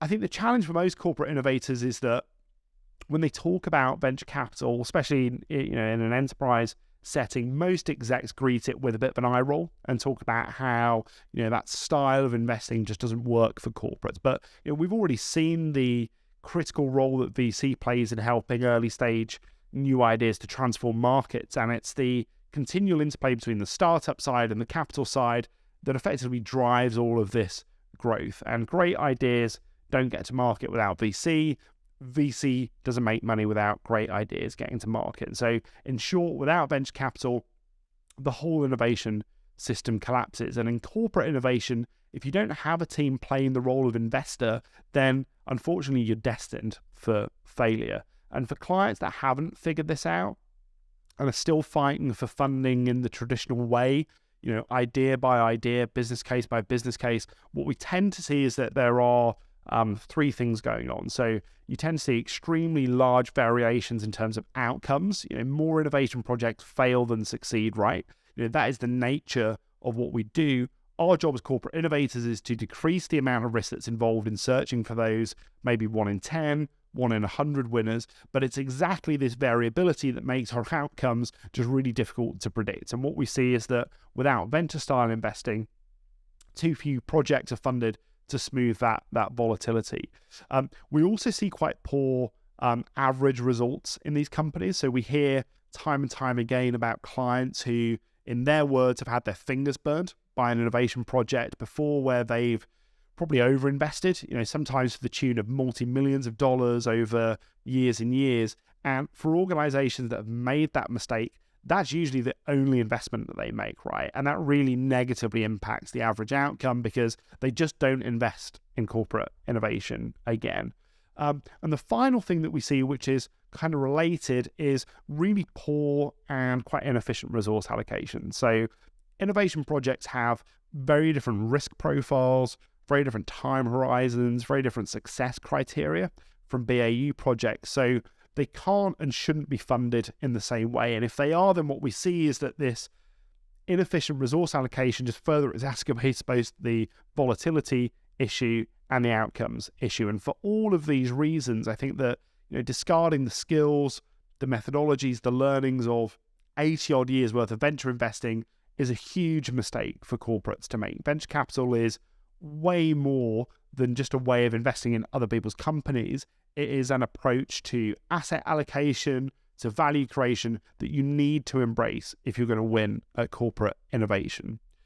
I think the challenge for most corporate innovators is that when they talk about venture capital, especially in an enterprise setting, most execs greet it with a bit of an eye roll and talk about how that style of investing just doesn't work for corporates. But we've already seen the critical role that VC plays in helping early stage new ideas to transform markets, and it's the continual interplay between the startup side and the capital side that effectively drives all of this growth. And great ideas don't get to market without VC. VC doesn't make money without great ideas getting to market. And so, in short, without venture capital, the whole innovation system collapses. And in corporate innovation, if you don't have a team playing the role of investor, then unfortunately you're destined for failure. And for clients that haven't figured this out and are still fighting for funding in the traditional way, idea by idea, business case by business case, what we tend to see is that there are three things going on. So you tend to see extremely large variations in terms of outcomes. More innovation projects fail than succeed, right? That is the nature of what we do. Our job as corporate innovators is to decrease the amount of risk that's involved in searching for those maybe 1 in 10, 1 in 100 winners, but it's exactly this variability that makes our outcomes just really difficult to predict. And what we see is that without venture-style investing, too few projects are funded to smooth that volatility. We also see quite poor average results in these companies. So we hear time and time again about clients who, in their words, have had their fingers burned by an innovation project before, where they've probably overinvested, sometimes to the tune of multi-millions of dollars over years and years. And for organizations that have made that mistake, that's usually the only investment that they make, right? And that really negatively impacts the average outcome because they just don't invest in corporate innovation again. And the final thing that we see, which is kind of related, is really poor and quite inefficient resource allocation. So innovation projects have very different risk profiles, very different time horizons, very different success criteria from BAU projects. So they can't and shouldn't be funded in the same way. And if they are, then what we see is that this inefficient resource allocation just further exacerbates both the volatility issue and the outcomes issue. And for all of these reasons, I think that discarding the skills, the methodologies, the learnings of 80 odd years worth of venture investing is a huge mistake for corporates to make. Venture capital is way more than just a way of investing in other people's companies. It is an approach to asset allocation, to value creation that you need to embrace if you're going to win at corporate innovation.